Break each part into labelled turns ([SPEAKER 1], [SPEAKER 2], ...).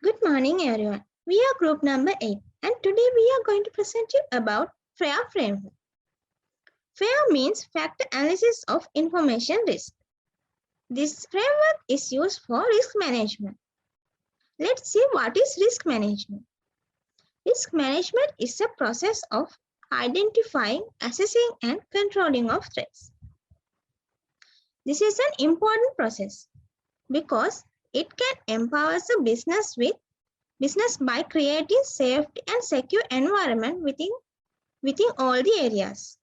[SPEAKER 1] Good morning, everyone. We are group number 8, and today we are going to present you about FAIR framework. FAIR means factor analysis of information risk. This framework is used for risk management. Let's see what is risk management. Risk management is a process of identifying, assessing, and controlling of threats. This is an important process because it can empower the business by creating safety and secure environment within all the areas.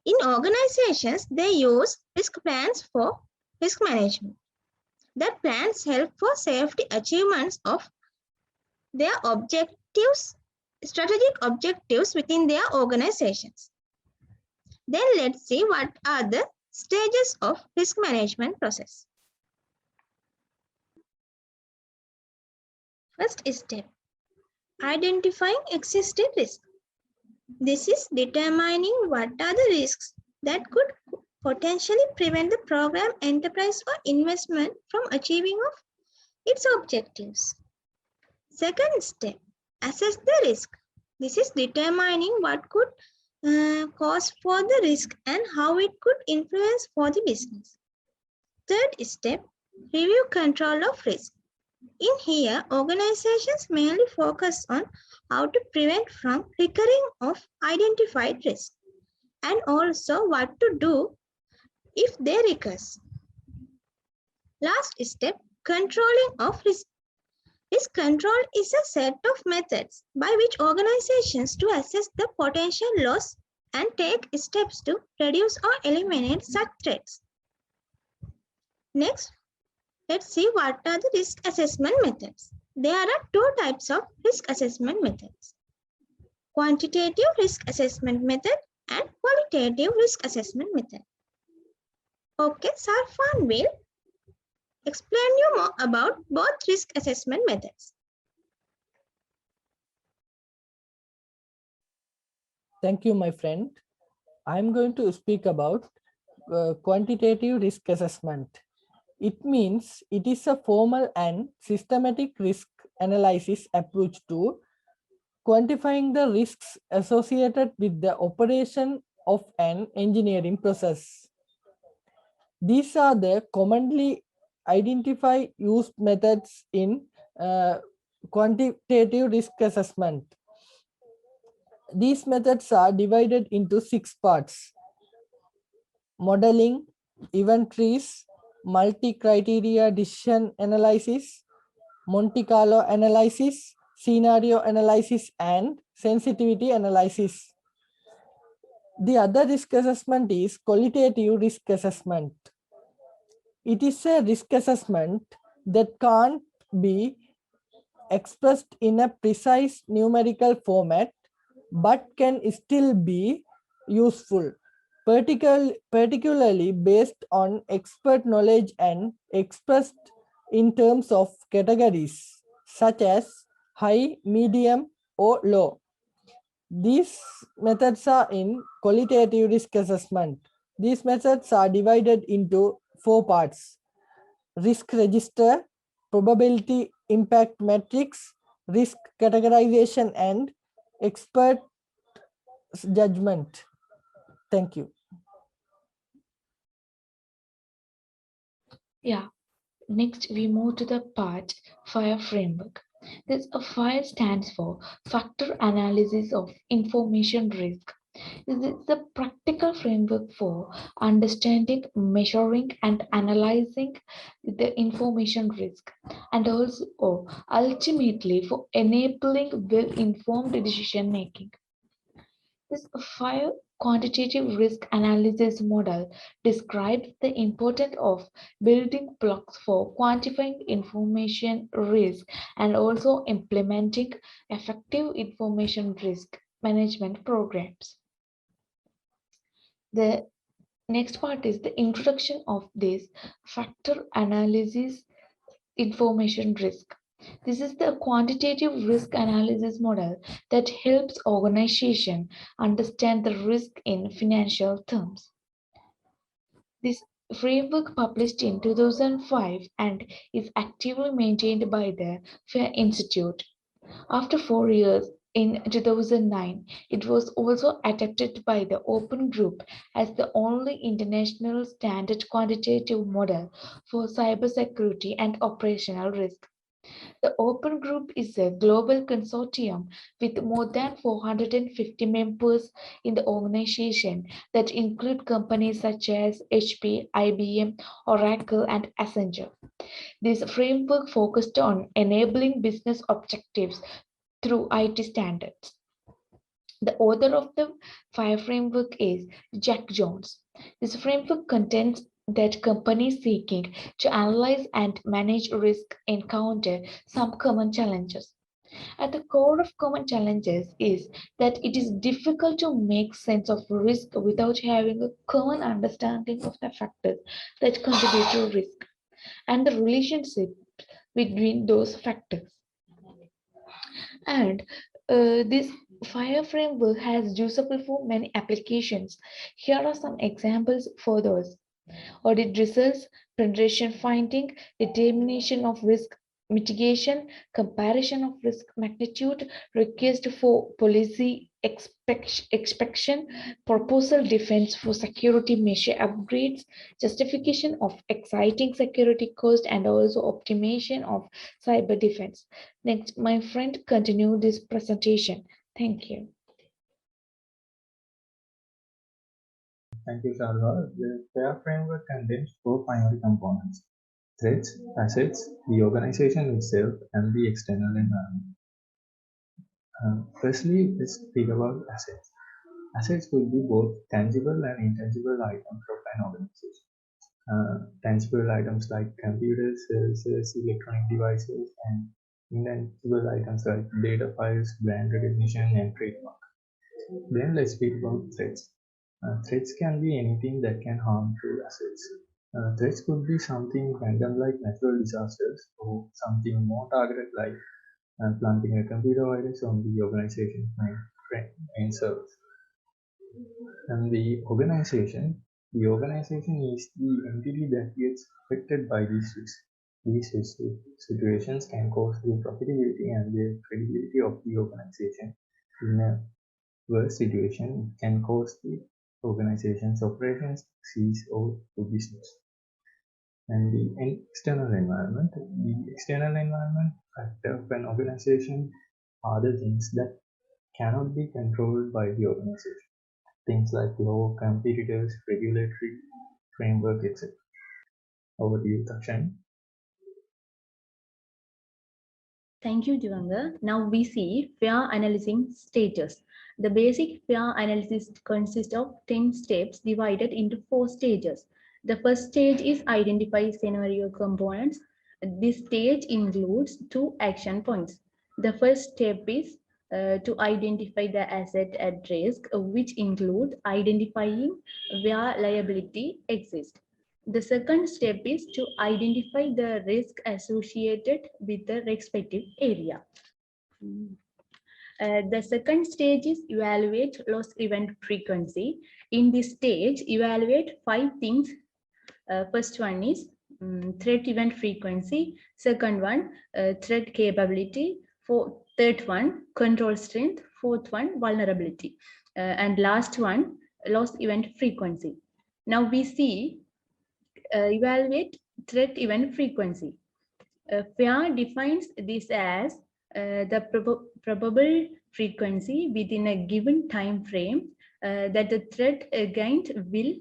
[SPEAKER 1] In organizations, they use risk plans for risk management. That plans help for safety achievements of their strategic objectives within their organizations. Then let's see what are the stages of risk management process. First step, identifying existing risks. This is determining what are the risks that could potentially prevent the program, enterprise, or investment from achieving of its objectives. Second step, assess the risk. This is determining what could cause for the risk and how it could influence for the business. Third step, review control of risk. In here, organizations mainly focus on how to prevent from recurring of identified risk and also what to do if they recur. Last step, controlling of risk. Risk control is a set of methods by which organizations to assess the potential loss and take steps to reduce or eliminate such threats. Next, let's see what are the risk assessment methods. There are two types of risk assessment methods: quantitative risk assessment method and qualitative risk assessment method. Okay, Sarfan will explain you more about both risk assessment methods.
[SPEAKER 2] Thank you, my friend. I'm going to speak about quantitative risk assessment. It means it is a formal and systematic risk analysis approach to quantifying the risks associated with the operation of an engineering process. These are the commonly identified used methods in quantitative risk assessment. These methods are divided into 6 parts: modeling, event trees, multi-criteria decision analysis, Monte Carlo analysis, scenario analysis, and sensitivity analysis. The other risk assessment is qualitative risk assessment. It is a risk assessment that can't be expressed in a precise numerical format, but can still be useful, particularly based on expert knowledge and expressed in terms of categories such as high, medium, or low. These methods are in qualitative risk assessment. These methods are divided into 4 parts: risk register, probability impact matrix, risk categorization, and expert judgment. Thank you.
[SPEAKER 3] Yeah, next we move to the part FIRE framework. This FIRE stands for Factor Analysis of Information Risk. This is the practical framework for understanding, measuring, and analyzing the information risk, and also ultimately for enabling well-informed decision making. This FIRE quantitative risk analysis model describes the importance of building blocks for quantifying information risk and also implementing effective information risk management programs. The next part is the introduction of this factor analysis information risk. This is the quantitative risk analysis model that helps organization understand the risk in financial terms. This framework published in 2005 and is actively maintained by the FAIR Institute. After 4 years, in 2009, it was also adopted by the Open Group as the only international standard quantitative model for cybersecurity and operational risk. The Open Group is a global consortium with more than 450 members in the organization that include companies such as HP, IBM, Oracle, and Accenture. This framework focused on enabling business objectives through IT standards. The author of the FIRE framework is Jack Jones. This framework contends that companies seeking to analyze and manage risk encounter some common challenges. At the core of common challenges is that it is difficult to make sense of risk without having a common understanding of the factors that contribute to risk and the relationship between those factors. And this fire framework has usable for many applications. Here are some examples for those: audit results, penetration finding, determination of risk mitigation, comparison of risk magnitude, request for policy inspection, proposal defense for security measure upgrades, justification of exciting security cost, and also optimization of cyber defense. Next, my friend continue this presentation. Thank you.
[SPEAKER 4] Thank you, Sarva. The FAIR framework contains four primary components: threats, assets, the organization itself, and the external environment. Firstly, let's speak about assets. Assets could be both tangible and intangible items of an organization. Tangible items like computers, services, electronic devices, and intangible items like data files, brand recognition, and trademark. Then let's speak about threats. Threats can be anything that can harm to assets. Threats could be something random like natural disasters or something more targeted like planting a computer virus on the organization's main servers. And the organization is the entity that gets affected by these risks. These situations can cause the profitability and the credibility of the organization. In a worst situation, it can cause the organization's operations cease or to business. And the external environment. The external environment factor of an organization are the things that cannot be controlled by the organization. Things like law, competitors, regulatory framework, etc. Over to you, Takshan.
[SPEAKER 1] Thank you, Divanga. Now we see FAIR analyzing stages. The basic FAIR analysis consists of 10 steps divided into 4 stages. The first stage is identify scenario components. This stage includes 2 action points. The first step is to identify the asset at risk, which include identifying where liability exists. The second step is to identify the risk associated with the respective area. The second stage is evaluate loss event frequency. In this stage, evaluate 5 things. First one is threat event frequency. Second one, threat capability. Third one, control strength. Fourth one, vulnerability. And last one, loss event frequency. Now we see evaluate threat event frequency. FAIR defines this as the probable frequency within a given time frame that the threat agent will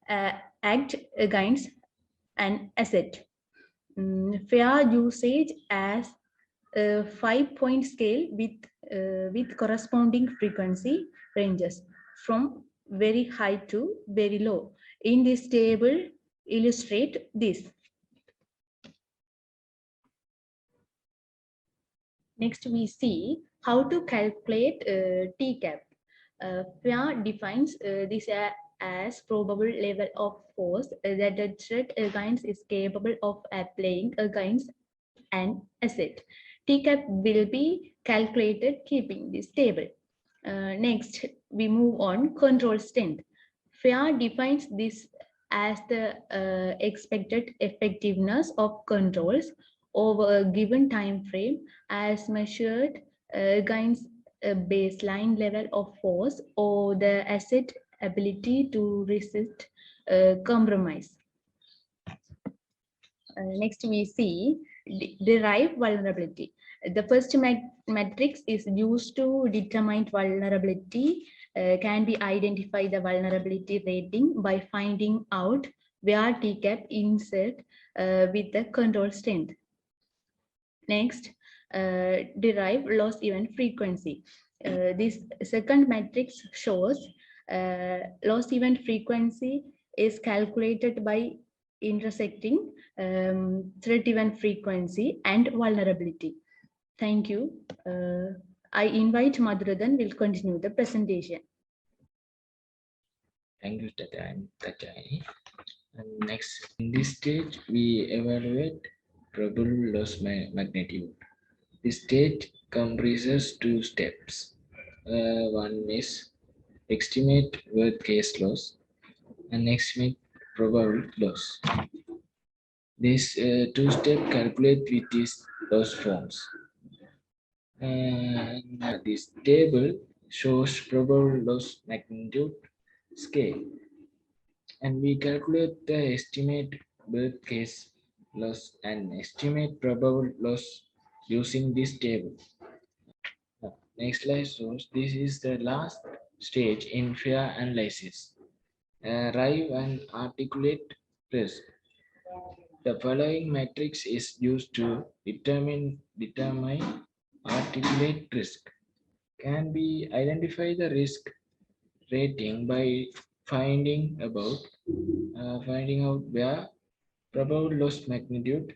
[SPEAKER 1] act against an asset. FAIR usage as a 5-point scale with corresponding frequency ranges from very high to very low. In this table, illustrate this. Next, we see how to calculate TCAP. FAIR defines this as probable level of force that the threat against is capable of applying against an asset. TCAP will be calculated keeping this table. Next, we move on control strength. FAIR defines this
[SPEAKER 5] as the expected effectiveness of controls over a given time frame as measured against a baseline level of force or the asset ability to resist compromise. Next, we see derived vulnerability. The first matrix is used to determine vulnerability. Can be identify the vulnerability rating by finding out where TCAP insert with the control strength. Next, derive loss event frequency. This second matrix shows loss event frequency is calculated by intersecting threat event frequency and vulnerability. Thank you. I invite Madhuradan will continue the presentation.
[SPEAKER 6] Thank you, Tatjani. And next, in this stage, we evaluate probable loss magnitude. This stage comprises two steps. One is estimate worst case loss and estimate probable loss. These two steps calculate with these loss forms. And this table shows probable loss magnitude scale. And we calculate the estimate birth case loss and estimate probable loss using this table. Next slide shows this is the last stage in fear analysis. Arrive and articulate risk. The following matrix is used to determine articulate risk. Can we identify the risk rating by finding out where probable loss magnitude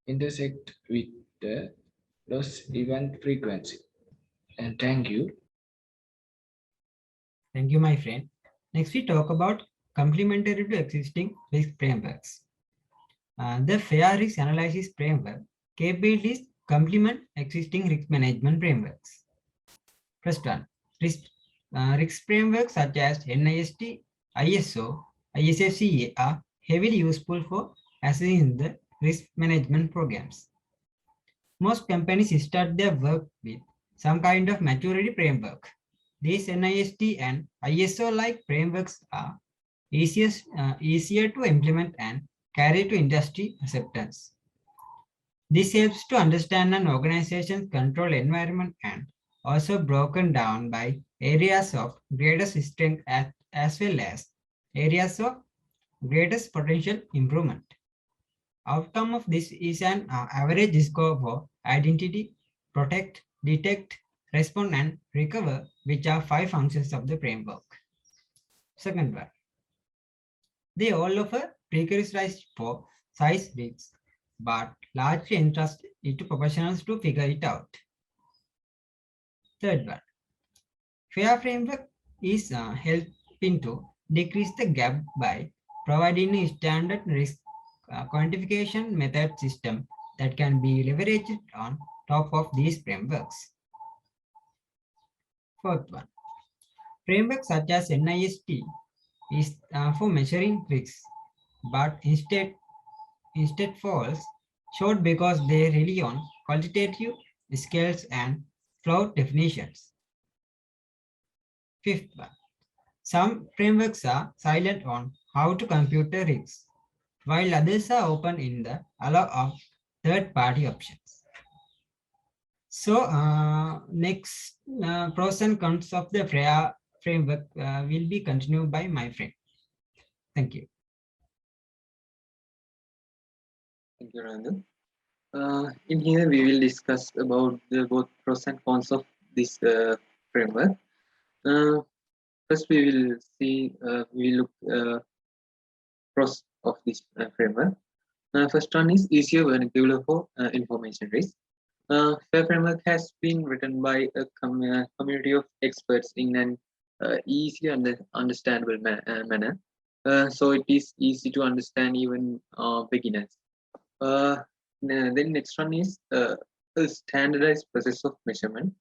[SPEAKER 6] intersect with the loss event frequency. And thank you.
[SPEAKER 7] Thank you, my friend. Next, we talk about complementary to existing risk frameworks. The fair risk analysis framework capabilities complement existing risk management frameworks. First one, risk frameworks such as NIST, ISO, ISFCA are heavily useful for assessing the risk management programs. Most companies start their work with some kind of maturity framework. These NIST and ISO-like frameworks are easier to implement and carry to industry acceptance. This helps to understand an organization's control environment and also broken down by areas of greatest strength as well as areas of greatest potential improvement. Outcome of this is an average score for identity, protect, detect, respond, and recover, which are 5 functions of the framework. Second one, they all offer prerequisites for size risks, but largely entrust it to professionals to figure it out. Third one, FAIR framework is helping to decrease the gap by providing a standard risk quantification method system that can be leveraged on top of these frameworks. Fourth one, frameworks such as NIST is for measuring risks, but instead falls short because they rely on qualitative scales and flawed definitions. Fifth one, some frameworks are silent on how to compute the risks, while others are open in the allow of third-party options. So next pros and cons of the FREA framework will be continued by my friend. Thank you.
[SPEAKER 8] Thank you, Randu. In here, we will discuss about the both pros and cons of this framework. First, we will see, we look pros of this framework. First one is easier vernacular for information risk. FAIR framework has been written by a community of experts in an easy and understandable manner. So it is easy to understand even beginners. Then next one is a standardized process of measurement.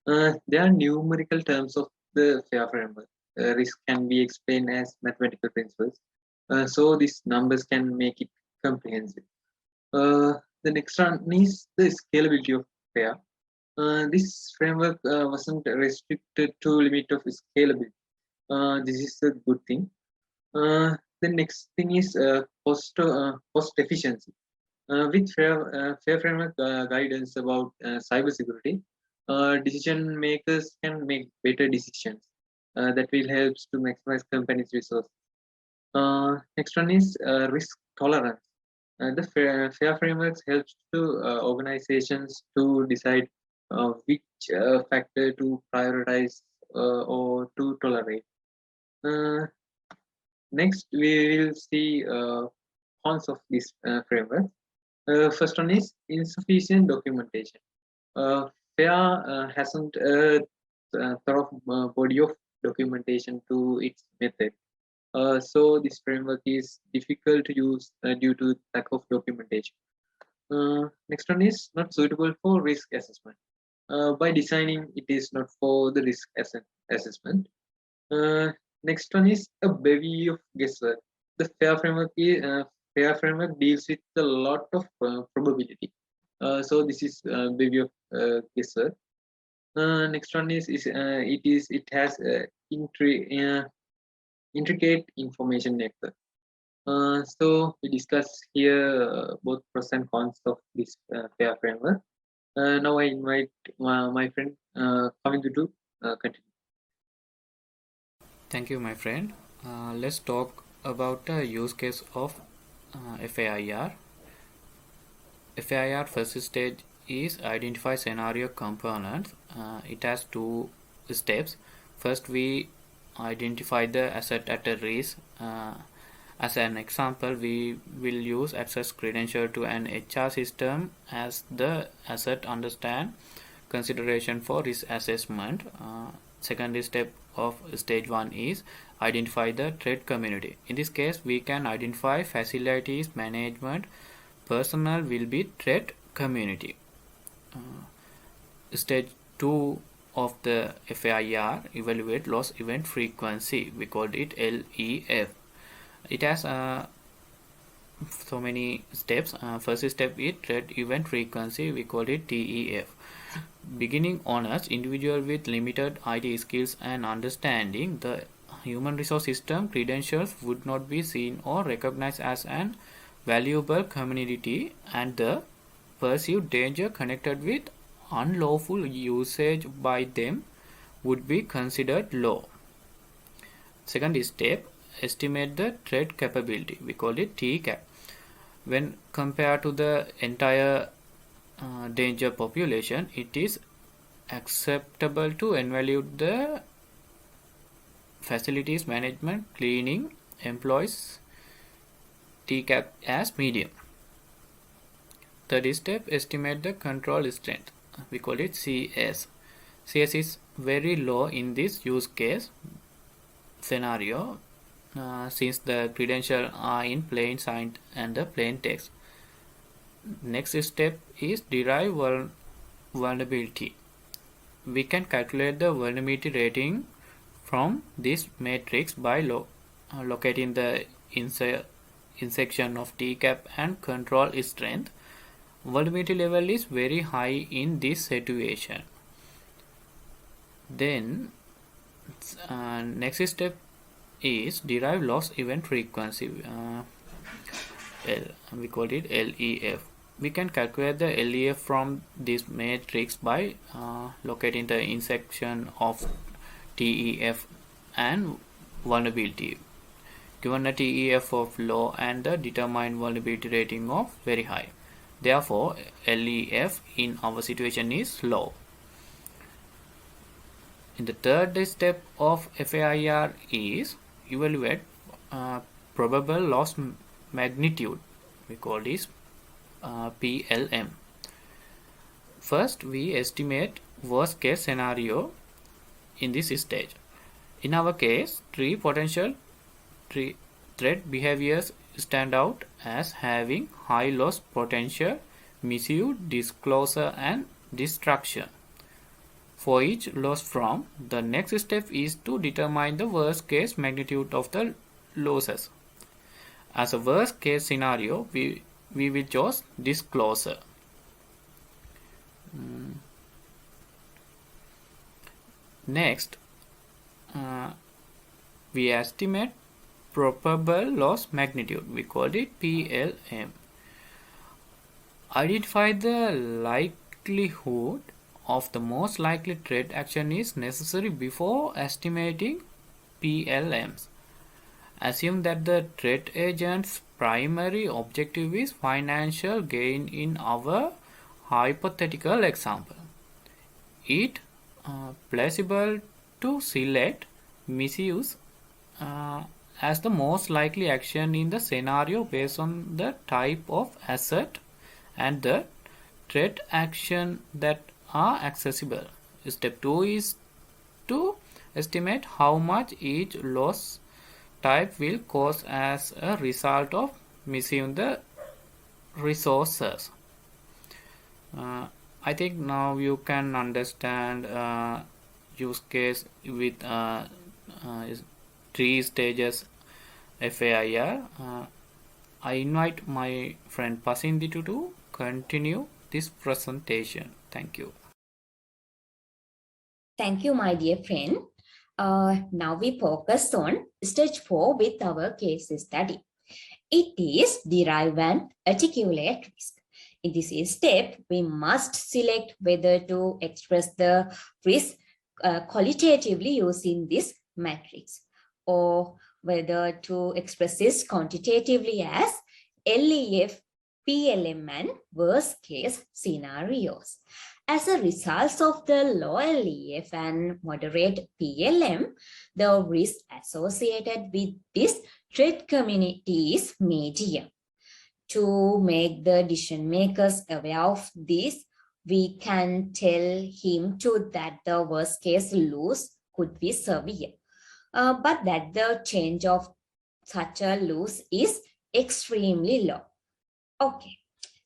[SPEAKER 8] There are numerical terms of the FAIR framework. Risk can be explained as mathematical principles. So these numbers can make it comprehensive. The next one is the scalability of FAIR. This framework wasn't restricted to limit of scalability. This is a good thing. The next thing is cost efficiency. With fair framework guidance about cybersecurity, decision makers can make better decisions that will help to maximize companies' resources. Next one is risk tolerance. The fair frameworks helps to organizations to decide which factor to prioritize or to tolerate. Uh, Next, we will see cons of this framework. First one is insufficient documentation. FAIR hasn't a thorough body of documentation to its method. So this framework is difficult to use due to lack of documentation. Next one is not suitable for risk assessment. By designing, it is not for the risk assessment. Next one is a bevy of guesswork. The fair framework deals with a lot of probability. So this is a bevy of guesswork. Next one is it has intricate information network. So we discuss here both pros and cons of this fair framework. Now I invite my friend Kavindu to continue.
[SPEAKER 9] Thank you, my friend. Let's talk about the use case of FAIR. FAIR first stage is identify scenario components. It has two steps. First, we identify the asset at a risk. As an example, we will use access credential to an HR system as the asset understand consideration for risk assessment. Second step of stage 1 is identify the threat community. In this case, we can identify facilities management personnel will be threat community. Stage 2 of the FAIR evaluate loss event frequency. We called it LEF. It has so many steps. First step is threat event frequency. We call it TEF. Beginning honors individual with limited IT skills and understanding the human resource system credentials would not be seen or recognized as an valuable community, and the perceived danger connected with unlawful usage by them would be considered low. Second step, estimate the threat capability. We call it TCAP. When compared to the entire danger population, it is acceptable to evaluate the facilities management cleaning employees TCAP as medium. Third step, estimate the control strength. We call it CS. CS is very low in this use case scenario since the credentials are in plain sight and the plain text. Next step is derive vulnerability. We can calculate the vulnerability rating from this matrix by locating the intersection of TCAP and control strength. Vulnerability level is very high in this situation. Then next step is derive loss event frequency. We call it LEF. We can calculate the LEF from this matrix by locating the intersection of TEF and vulnerability. Given a TEF of low and the determined vulnerability rating of very high. Therefore, LEF in our situation is low. In the third step of FAIR is evaluate probable loss magnitude. We call this PLM. First, we estimate worst case scenario in this stage. In our case, three potential threat behaviors stand out as having high loss potential, misuse, disclosure, and destruction. For each loss from, the next step is to determine the worst case magnitude of the losses. As a worst case scenario, we will choose disclosure. Next, we estimate probable loss magnitude. We call it PLM. Identify the likelihood of the most likely trade action is necessary before estimating PLMs. Assume that the trade agent's primary objective is financial gain in our hypothetical example. It plausible to select misuse as the most likely action in the scenario based on the type of asset and the trade action that are accessible. Step 2 is to estimate how much each loss type will cost as a result of missing the resources. I think now you can understand use case with 3 stages FAIR. I invite my friend Pasindithu to continue this presentation. Thank you.
[SPEAKER 10] Thank you, my dear friend. Now we focus on stage 4 with our case study. It is derive and articulate risk. In this step, we must select whether to express the risk qualitatively using this matrix, or whether to express this quantitatively as LEF, PLM, and worst case scenarios. As a result of the low LEF and moderate PLM, the risk associated with this trade community is medium. To make the decision makers aware of this, we can tell him that the worst case loss could be severe, but that the change of such a loss is extremely low. Okay,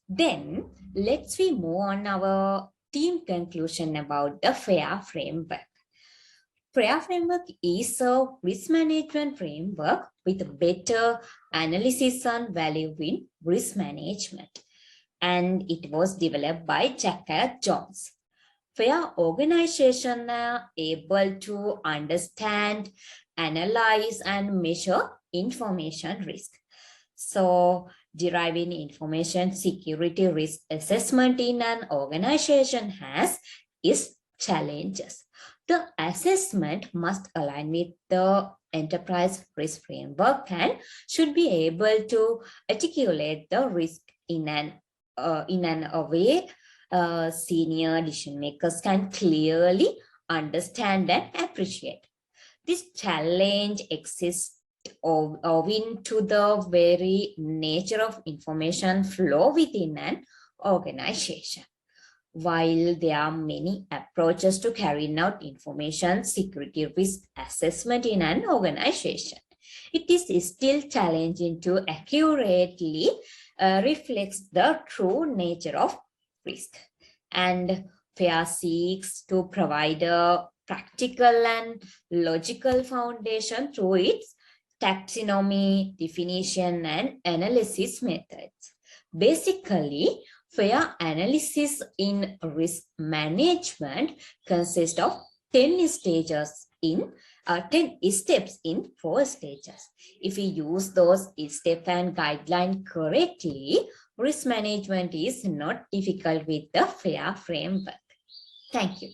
[SPEAKER 10] then let's move on our team conclusion about the FAIR framework. FAIR framework is a risk management framework with better analysis and value in risk management. And it was developed by Jack Jones. FAIR organizations are able to understand, analyze, and measure information risk. So, deriving information security risk assessment in an organization has its challenges. The assessment must align with the enterprise risk framework and should be able to articulate the risk in a way senior decision makers can clearly understand and appreciate. This challenge exists owing to the very nature of information flow within an organization. While there are many approaches to carrying out information security risk assessment in an organization, it is still challenging to accurately reflect the true nature of risk. And FAIR seeks to provide a practical and logical foundation through its taxonomy, definition, and analysis methods. Basically, FAIR analysis in risk management consists of 10 stages in 10 steps in 4 stages. If we use those steps and guidelines correctly, risk management is not difficult with the FAIR framework. Thank you.